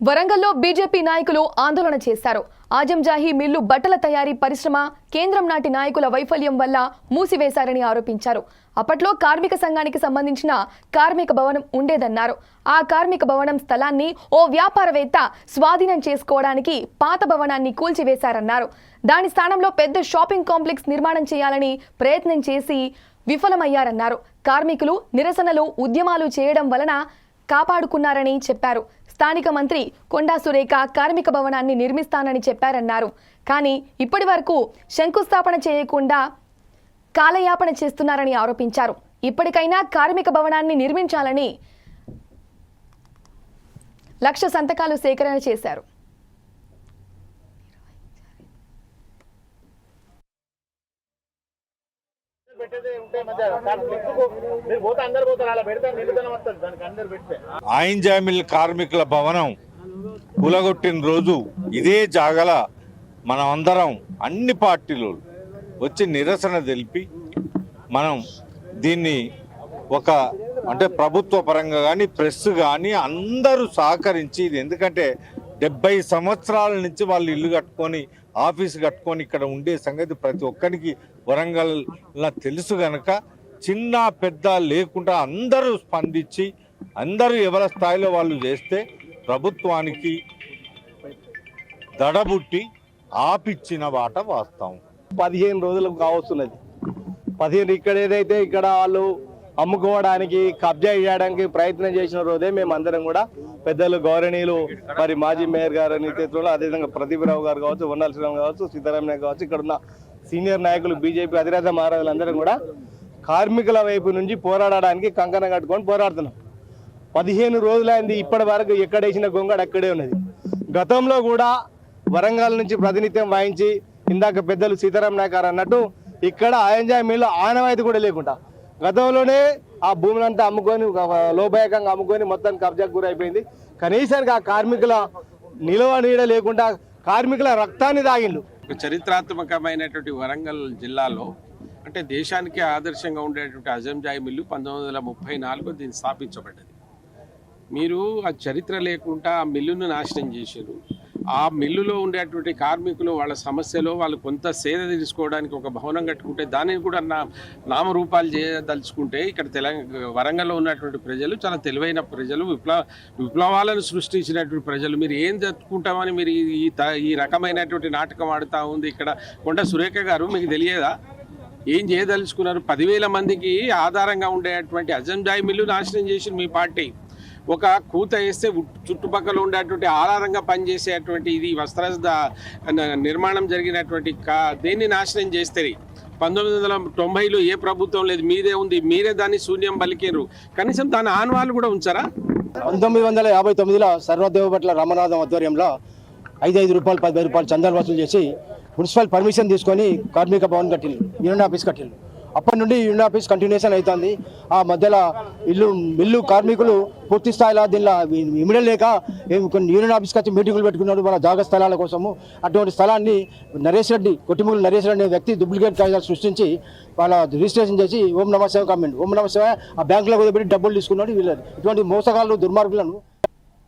వరంగల్లో బీజేపీ నాయకులు ఆందోళన చేశారు. ఆజంజాహీ మిల్లు బట్టల తయారీ పరిశ్రమ కేంద్రం నాటి నాయకుల వైఫల్యం వల్ల మూసివేశారని ఆరోపించారు. అప్పట్లో కార్మిక సంఘానికి సంబంధించిన కార్మిక భవనం ఉండేదన్నారు. ఆ కార్మిక భవనం స్థలాన్ని ఓ వ్యాపారవేత్త స్వాధీనం చేసుకోవడానికి పాత భవనాన్ని కూల్చివేశారన్నారు. దాని స్థానంలో పెద్ద షాపింగ్ కాంప్లెక్స్ నిర్మాణం చేయాలని ప్రయత్నం చేసి విఫలమయ్యారన్నారు. కార్మికులు నిరసనలు ఉద్యమాలు చేయడం వలన కాపాడుకున్నారని చెప్పారు. స్థానిక మంత్రి కొండా సురేఖ కార్మిక భవనాన్ని నిర్మిస్తానని చెప్పారన్నారు. కానీ ఇప్పటి వరకు శంకుస్థాపన చేయకుండా కాలయాపన చేస్తున్నారని ఆరోపించారు. ఇప్పటికైనా కార్మిక భవనాన్ని నిర్మించాలని 1,00,000 సంతకాలు సేకరణ చేశారు. ఆయింజామిల్ కార్మికుల భవనం కూలగొట్టిన రోజు ఇదే జాగల మనం అందరం అన్ని పార్టీలు వచ్చి నిరసన తెలిపి మనం దీన్ని అంటే ప్రభుత్వ పరంగా కానీ ప్రెస్ కానీ అందరూ సహకరించి, ఇది ఎందుకంటే 70 సంవత్సరాల నుంచి వాళ్ళు ఇల్లు కట్టుకొని ఆఫీసు కట్టుకొని ఇక్కడ ఉండే సంగతి ప్రతి ఒక్కరికి వరంగల్లో తెలుసు కనుక చిన్న పెద్ద లేకుండా అందరూ స్పందించి అందరూ ఎవరి స్థాయిలో వాళ్ళు చేస్తే ప్రభుత్వానికి దడబుట్టి ఆపిచ్చిన బాట వాస్తవం. 15 రోజులకు కావస్తున్నది. 15 ఇక్కడ వాళ్ళు అమ్ముకోవడానికి కబ్జా చేయడానికి ప్రయత్నం చేసిన రోజే మేము అందరం కూడా పెద్దలు గౌరవనీయులు మరి మాజీ మేయర్ గారి నేతృత్వంలో, అదేవిధంగా ప్రదీపరావు గారు కావచ్చు, వన్నాల శ్రీరామ్ కావచ్చు, సీతారామయ్య కావచ్చు, ఇక్కడ ఉన్న సీనియర్ నాయకులు బీజేపీ అధినేత మహారాజులందరం కూడా కార్మికుల వైపు నుంచి పోరాడడానికి కంకణం కట్టుకొని పోరాడుతున్నాం. 15 రోజులైంది. ఇప్పటి వరకు ఎక్కడేసిన గొంగడు అక్కడే ఉన్నది. గతంలో కూడా వరంగల్ నుంచి ప్రాతినిధ్యం వహించి ఇందాక పెద్దలు సీతారాం నాయక్ గారు అన్నట్టు ఇక్కడ ఆయంజాయ్ మిల్లు ఆనవాయితీ కూడా లేకుండా గతంలోనే ఆ భూములంతా అమ్ముకొని లోభాయకంగా అమ్ముకొని మొత్తం కబ్జాకు గురైపోయింది. కనీసానికి ఆ కార్మికుల నిలవ నీడ లేకుండా కార్మికుల రక్తాన్ని తాగిండు. చరిత్రాత్మకమైనటువంటి వరంగల్ జిల్లాలో అంటే దేశానికి ఆదర్శంగా ఉండేటువంటి ఆజంజాయి మిల్లు 1934 దీన్ని స్థాపించబడ్డది. మీరు ఆ చరిత్ర లేకుండా ఆ మిల్లును నాశనం చేశారు. ఆ మిల్లులో ఉండేటువంటి కార్మికులు వాళ్ళ సమస్యలో వాళ్ళు కొంత సేద తీసుకోవడానికి ఒక భవనం కట్టుకుంటే దానిని కూడా నామరూపాలు చేయదలుచుకుంటే ఇక్కడ వరంగల్లో ఉన్నటువంటి ప్రజలు చాలా తెలివైన ప్రజలు, విప్లవాలను సృష్టించినటువంటి ప్రజలు. మీరు ఏం జరుపుకుంటామని మీరు ఈ రకమైనటువంటి నాటకం ఆడుతూ ఉంది. ఇక్కడ కొండ సురేఖ గారు మీకు తెలియదా ఏం చేయదలుచుకున్నారు? 10,000 మందికి ఆధారంగా ఉండేటువంటి ఆజంజాయి మిల్లు నాశనం చేసి మీ పార్టీ ఒక కూత వేస్తే చుట్టుపక్కల ఉండేటువంటి ఆధారంగా పనిచేసేటువంటి ఇది వస్త్ర నిర్మాణం జరిగినటువంటి దేన్ని నాశనం చేస్తే 1990లో ఏ ప్రభుత్వం లేదు, మీదే ఉంది, మీరే దాన్ని శూన్యం పలికారు. కనీసం దాని ఆనవాళ్ళు కూడా ఉంచారా? 1959లో సర్వదేవపట్ల రామనాథం ఆధ్వర్యంలో 5 రూపాయలు 10 రూపాయలు చందాలు వసూలు చేసి మున్సిపల్ పర్మిషన్ తీసుకొని కార్మిక భవన్ కట్టిండు, యూనియన్ ఆఫీస్ కట్టిండు. అప్పటి నుండి యూనియన్ ఆఫీస్ కంటిన్యూషన్ అవుతుంది. ఆ మధ్యలో మిల్లు కార్మికులు పూర్తి స్థాయిలో దీనిలో ఇమిడియట్ లేక యూనియన్ ఆఫీస్కి వచ్చి మీటింగులు పెట్టుకున్నాడు మన జాగా స్థలాల కోసము. అటువంటి స్థలాన్ని నరేష్ రెడ్డి, కొట్టిమూలు నరేష్ రెడ్డి అనే వ్యక్తి డూప్లికేట్ కాగితాలు సృష్టించి వాళ్ళ రిజిస్ట్రేషన్ చేసి ఓం నమ శివ కమ్మిండు. ఓం నమ శివ ఆ బ్యాంకులో పెట్టి డబ్బులు తీసుకున్నాడు. వీళ్ళు ఇటువంటి మోసగాళ్ళు దుర్మార్గులను